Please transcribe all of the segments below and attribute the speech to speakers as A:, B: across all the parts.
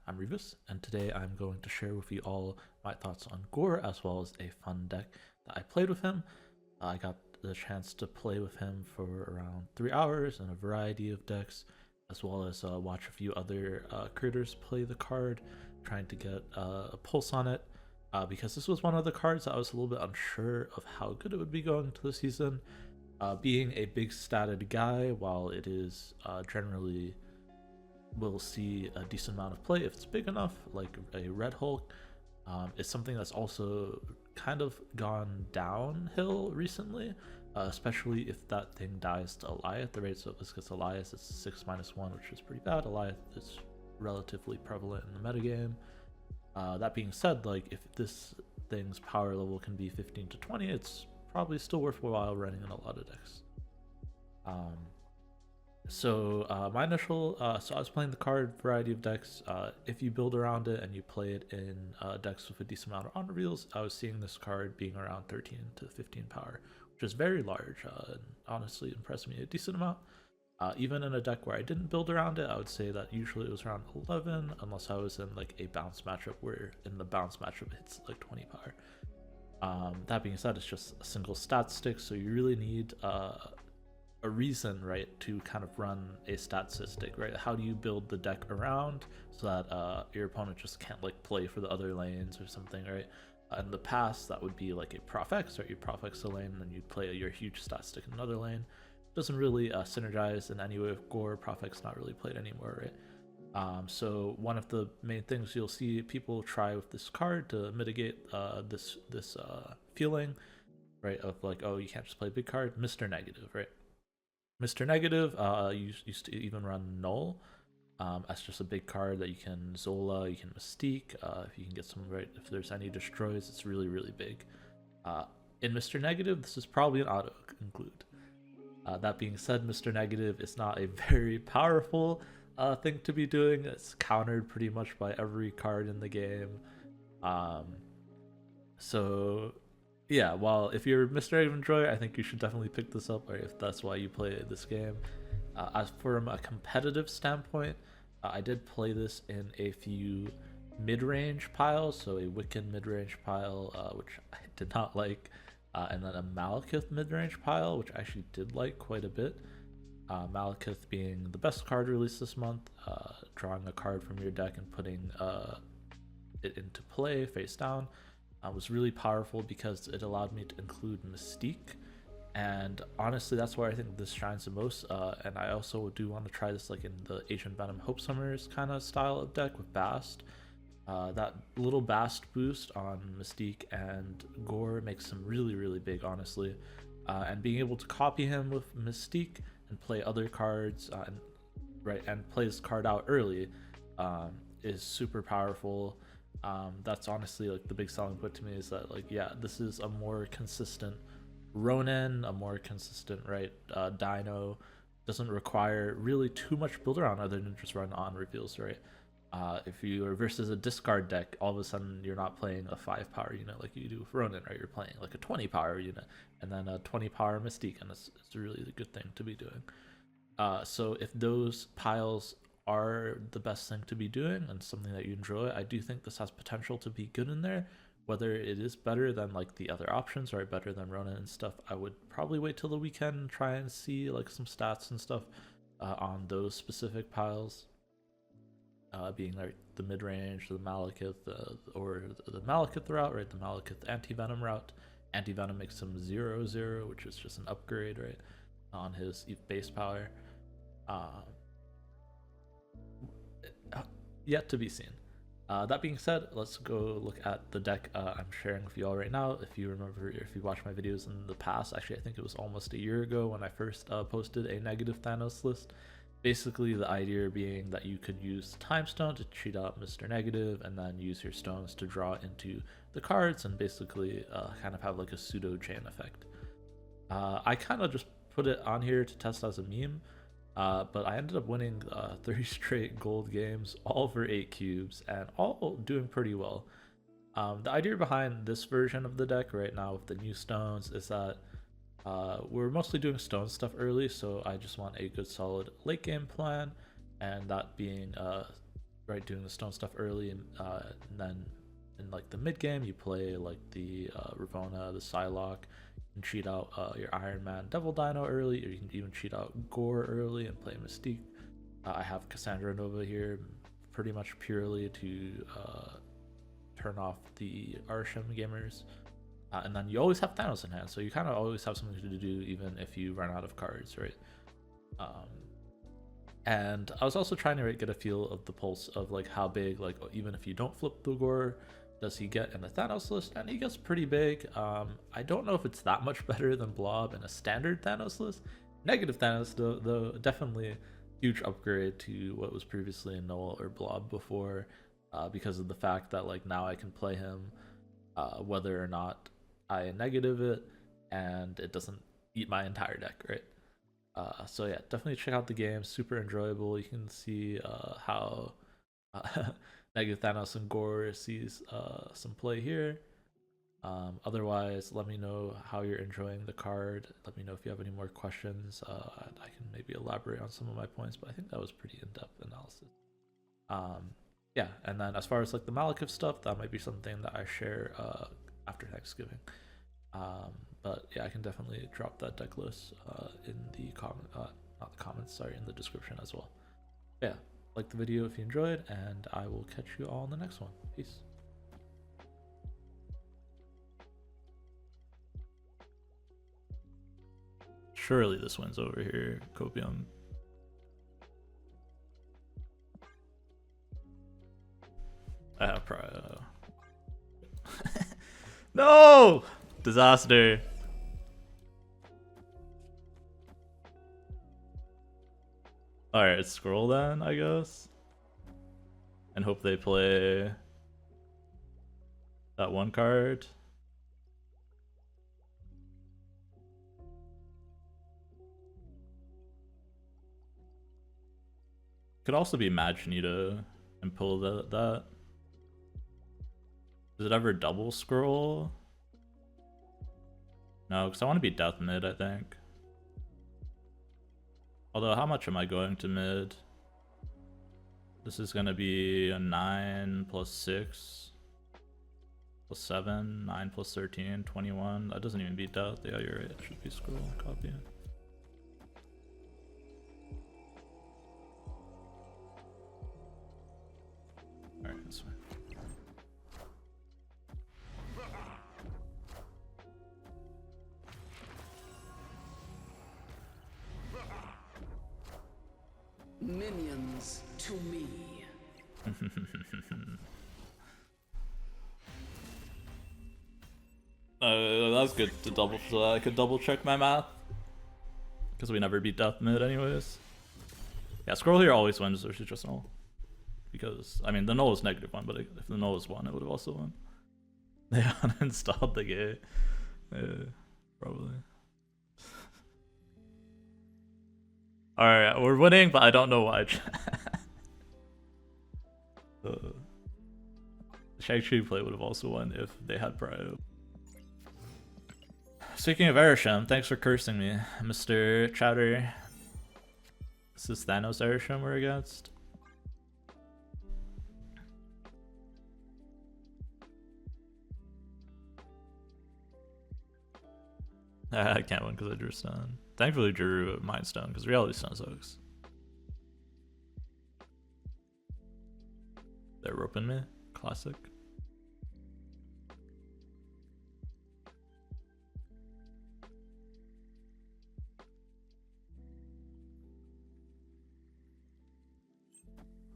A: I'm Revis, and today I'm going to share with you all my thoughts on Gorr as well as a fun deck that I played with him. I got the chance to play with him for around 3 hours in a variety of decks, as well as watch a few other creators play the card, trying to get a pulse on it, because this was one of the cards that I was a little bit unsure of how good it would be going into the season. Being a big statted guy, while it is generally will see a decent amount of play if it's big enough, like a Red Hulk, is something that's also kind of gone downhill recently, especially if that thing dies to Eliath, right? So if this gets Eliath, it's 6-1, which is pretty bad. Eliath is relatively prevalent in the metagame. That being said, like if this thing's power level can be 15 to 20, it's probably still worthwhile running in a lot of decks. My initial, so I was playing the card variety of decks. If you build around it and you play it in decks with a decent amount of on reveals, I was seeing this card being around 13 to 15 power, which is very large, and honestly impressed me a decent amount. Even in a deck where I didn't build around it, I would say that usually it was around 11, unless I was in like a bounce matchup where in the bounce matchup it's like 20 power. That being said, it's just a single stat stick, so you really need a reason, right, to kind of run a statistic, right? How do you build the deck around so that your opponent just can't like play for the other lanes or something, right? In the past, that would be like a Prof X, right? You Prof X a lane and then you'd play your huge stat stick in another lane. Doesn't really synergize in any way with Gorr. Prof X not really played anymore, right? So one of the main things you'll see people try with this card to mitigate this feeling, right, of like, oh, you can't just play big card, Mr. Negative, right? Mr. Negative used to even run Null as just a big card that you can Zola, you can Mystique, if you can get some, right, if there's any destroys, it's really, really big. In Mr. Negative, this is probably an auto include. That being said, Mr. Negative is not a very powerful thing to be doing. It's countered pretty much by every card in the game. So yeah, while if you're Mr. Enjoy, I think you should definitely pick this up, or if that's why you play this game. As from a competitive standpoint, I did play this in a few mid-range piles, so a Wiccan mid-range pile, which I did not like, and then a Malekith mid-range pile, which I actually did like quite a bit. Malekith being the best card released this month, drawing a card from your deck and putting it into play face down. Was really powerful because it allowed me to include Mystique, and honestly that's where I think this shines the most. And I also do want to try this like in the Ancient Venom Hope Summers kind of style of deck with Bast. That little Bast boost on Mystique and Gorr makes him really, really big, honestly. And being able to copy him with Mystique and play other cards, and play his card out early, is super powerful. That's honestly like the big selling point to me, is that like, yeah, this is a more consistent Ronin, a more consistent, right, Dino. Doesn't require really too much build around other than just run on reveals, right? If you are versus a discard deck, all of a sudden you're not playing a 5 power unit like you do with Ronin, right? You're playing like a 20 power unit and then a 20 power Mystique, and it's really a good thing to be doing. So if those piles are the best thing to be doing and something that you enjoy, I do think this has potential to be good in there. Whether it is better than like the other options, right, better than Ronin and stuff, I would probably wait till the weekend and try and see like some stats and stuff on those specific piles, being like the mid-range, the Malekith, or the Malekith route, right, the Malekith anti-venom route. Anti-venom makes him 0/0, which is just an upgrade, right, on his base power. Yet to be seen. That being said, let's go look at the deck I'm sharing with you all right now. If you remember, if you watched my videos in the past, actually I think it was almost a year ago when I first posted a negative Thanos list. Basically the idea being that you could use Time Stone to cheat out Mr. Negative, and then use your stones to draw into the cards and basically kind of have like a pseudo chain effect. I kind of just put it on here to test as a meme. But I ended up winning 3 straight gold games, all for 8 cubes, and all doing pretty well. The idea behind this version of the deck right now with the new stones is that we're mostly doing stone stuff early, so I just want a good solid late game plan, and that being right, doing the stone stuff early, and then in like the mid game you play like the Ravona, the Psylocke. You can cheat out your Iron Man Devil Dino early, or you can even cheat out Gorr early and play Mystique. I have Cassandra Nova here pretty much purely to turn off the Arishem gamers. And then you always have Thanos in hand, so you kind of always have something to do even if you run out of cards, right? And I was also trying to get a feel of the pulse of like how big, like even if you don't flip the Gorr, does he get in the Thanos list? And he gets pretty big. I don't know if it's that much better than Blob in a standard Thanos list. Negative Thanos, though definitely huge upgrade to what was previously in Null or Blob before, because of the fact that like now I can play him whether or not I negative it, and it doesn't eat my entire deck, right? So yeah, definitely check out the game. Super enjoyable. You can see how negative Thanos and Gorr sees some play here. Otherwise, let me know how you're enjoying the card. Let me know if you have any more questions. I can maybe elaborate on some of my points, but I think that was pretty in-depth analysis. Yeah, and then as far as like the Malekith stuff, that might be something that I share after Thanksgiving. But yeah, I can definitely drop that deck list in the not the comments, sorry, in the description as well. Yeah, like the video if you enjoyed, and I will catch you all in the next one. Peace. Surely this wins over here, Copium. I have Prio. No! Disaster. Alright, scroll then, I guess. And hope they play that one card. Could also be Magneto and pull that. Does it ever double scroll? No, because I want to be death mid, I think. Although, how much am I going to mid? This is going to be a 9 plus 6 plus 7, 9 plus 13, 21. That doesn't even beat death. Yeah, you're right. It should be scroll. Copy. Alright, that's fine.
B: Minions to me.
A: That was good to double, so I could double check my math. Because we never beat death mid anyways. Yeah, scroll here always wins versus just null. Because, I mean, the null is -1, but if the null was 1, it would have also won. They uninstalled the game. Yeah, probably. Alright, we're winning, but I don't know why. Shang-Chi play would have also won if they had Prio. Speaking of Arishem, thanks for cursing me, Mr. Chatter. This is Thanos Arishem we're against. I can't win because I drew stone. Thankfully drew Mind Stone because Reality Stone sucks. They're roping me. Classic.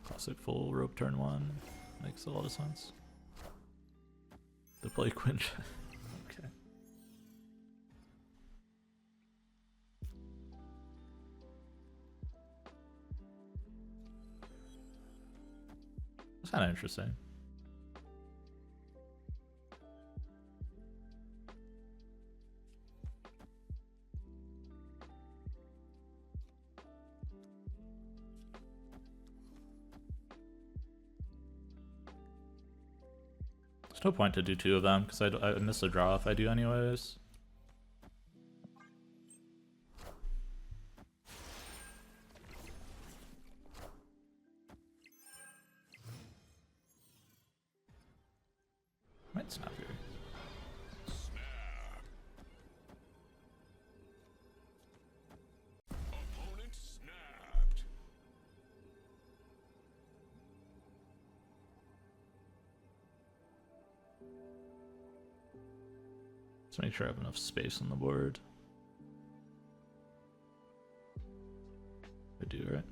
A: Classic full rope turn 1. Makes a lot of sense. To play Quinch. Okay. It's kind of interesting. There's no point to do 2 of them because I miss a draw if I do anyways. Snap here.
C: Opponent snapped.
A: Let's make sure I have enough space on the board. I do, right?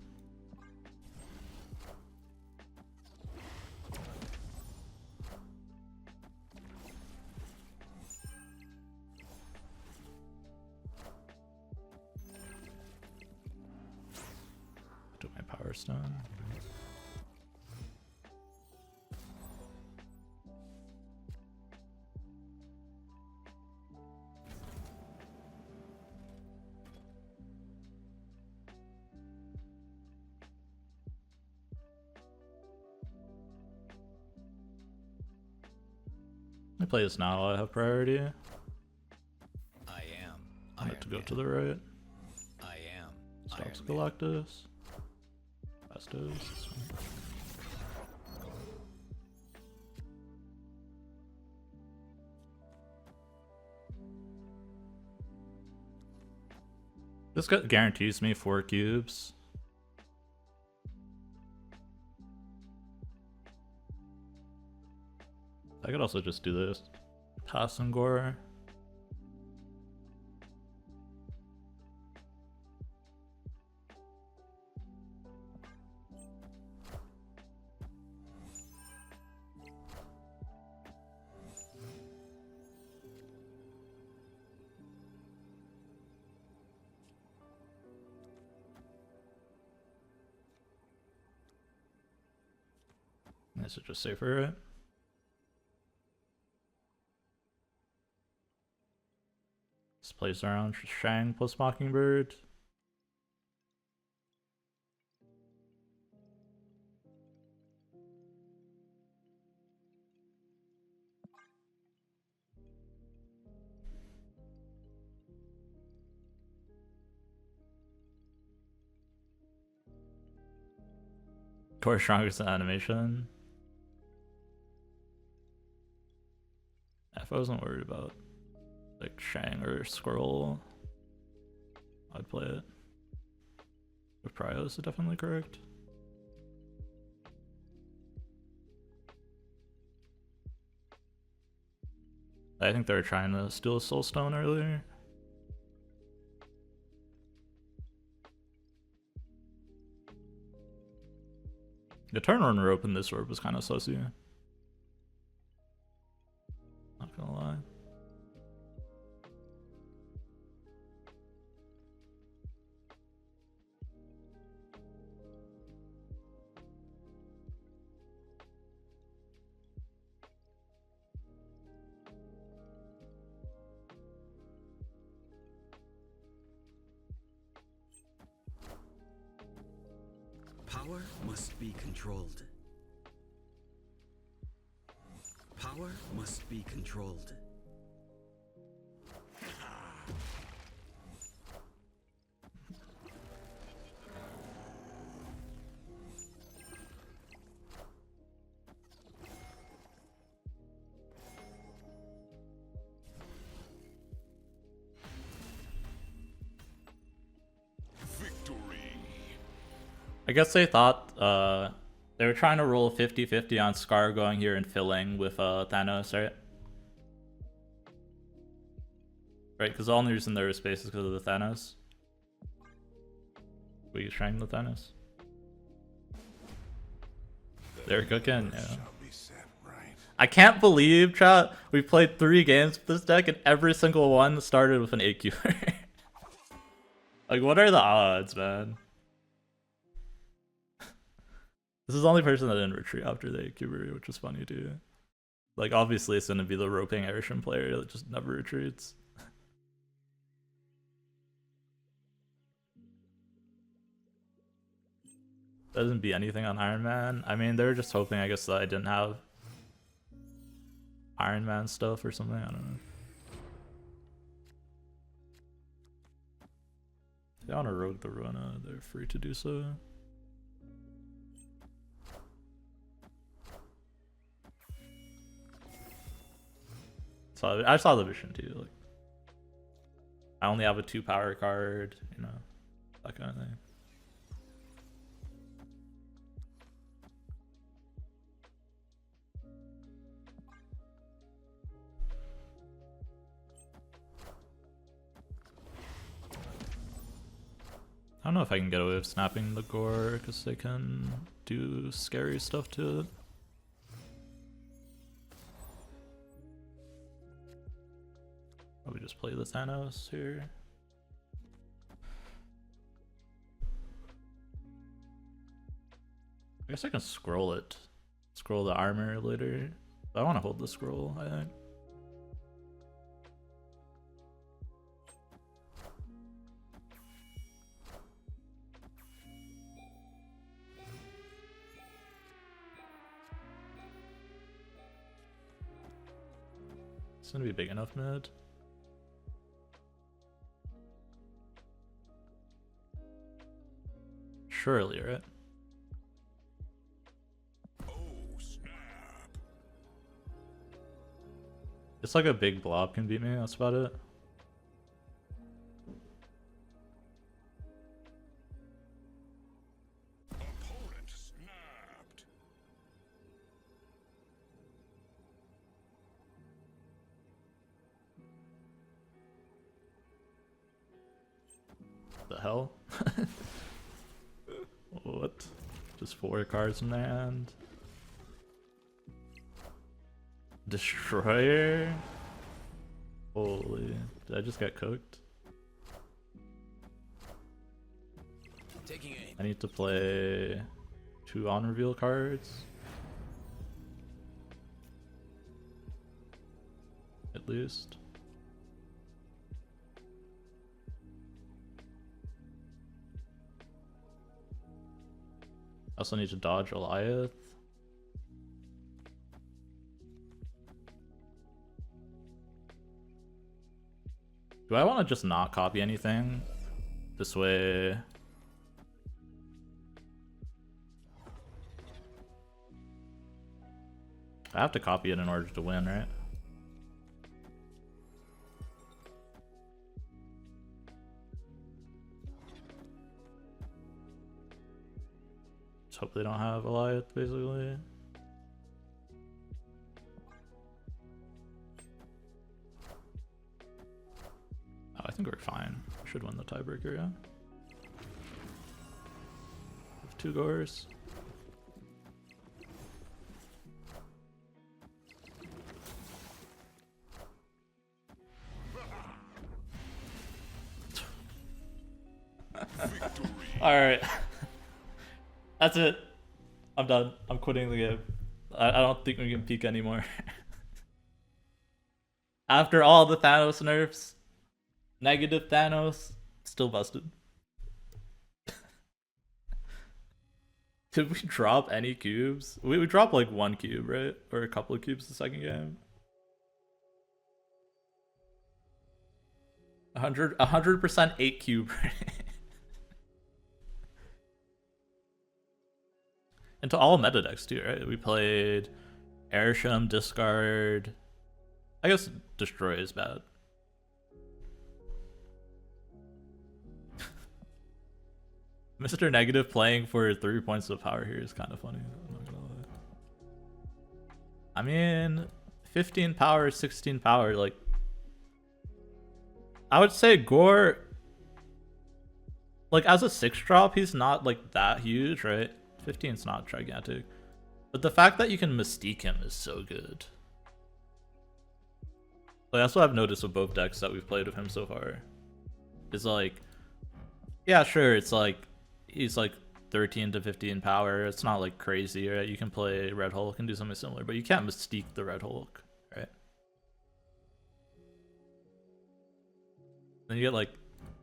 A: Do my power stone. I play this now while I have priority.
D: I am.
A: I have to go to the right.
D: I am.
A: Stops
D: Iron Man.
A: Galactus. Bastos. That's fine. This guarantees me 4 cubes. I could also just do this. Pass and Gorr. This is just safer, right? This plays around Shang plus Mockingbird. Gorr strongest in animation. If I wasn't worried about like Shang or Squirrel, I'd play it. With Pryos is definitely correct. I think they were trying to steal a Soul Stone earlier. The turn runner open this orb was kind of sussy. Not gonna lie.
E: Power must be controlled. Power must be controlled.
C: Victory.
A: I guess they thought they were trying to roll 50-50 on Scar going here and filling with Thanos, right? Right, because the only reason there was space is because of the Thanos. We trying the Thanos. They're cooking, yeah.
C: Shall be set right.
A: I can't believe, chat, we played 3 games with this deck and every single one started with an 8-cuber. Like, what are the odds, man? This is the only person that didn't retreat after the 8-cuber, which is funny too. Like, obviously it's gonna be the roping Arishem player that just never retreats. Doesn't be anything on Iron Man. I mean, they were just hoping, I guess, that I didn't have Iron Man stuff or something. I don't know. If they want to rogue the Rona, they're free to do so. So I saw the vision too. Like, I only have a 2 power card, you know, that kind of thing. I don't know if I can get away with snapping the Gorr because they can do scary stuff to it. Probably just play the Thanos here. I guess I can scroll it. Scroll the armor later. But I want to hold the scroll, I think. It's gonna be big enough mid. Surely, right?
C: Oh, snap.
A: It's like a big blob can beat me, that's about it.
C: Opponent snapped.
A: The hell? What? Just 4 cards in their hand. Destroyer? Holy, did I just get cooked?
D: Taking aim.
A: I need to play 2 on reveal cards. At least. I also need to dodge Goliath. Do I want to just not copy anything? This way... I have to copy it in order to win, right? Just hope they don't have Goliath, basically. Oh, I think we're fine. Should win the tiebreaker, yeah. With 2 Gorrs. Alright. That's it. I'm done. I'm quitting the game. I don't think we can peek anymore. After all the Thanos nerfs, negative Thanos, still busted. Did we drop any cubes? We dropped like 1 cube, right? Or a couple of cubes the second game. 100% 8 cube. Into all meta decks too, right? We played Arishem, discard. I guess destroy is bad. Mr. Negative playing for 3 points of power here is kind of funny. I'm not gonna lie. I mean, 15 power, 16 power, like. I would say Gorr, like as a 6-drop, he's not like that huge, right? 15's not gigantic. But the fact that you can Mystique him is so good. Like, that's what I've noticed with both decks that we've played with him so far. Is like, yeah, sure, it's like, he's like 13 to 15 power. It's not like crazy, right? You can play Red Hulk and do something similar, but you can't Mystique the Red Hulk, right? Then you get like,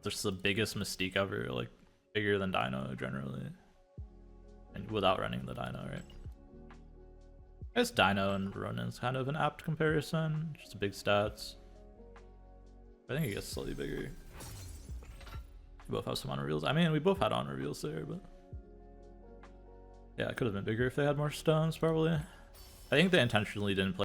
A: just the biggest Mystique ever, like bigger than Dino generally. And without running the Dino, right? I guess Dino and Ronin's kind of an apt comparison. Just big stats. I think it gets slightly bigger. We both have some on reveals. I mean, we both had on reveals there, but yeah, it could have been bigger if they had more stones, probably. I think they intentionally didn't play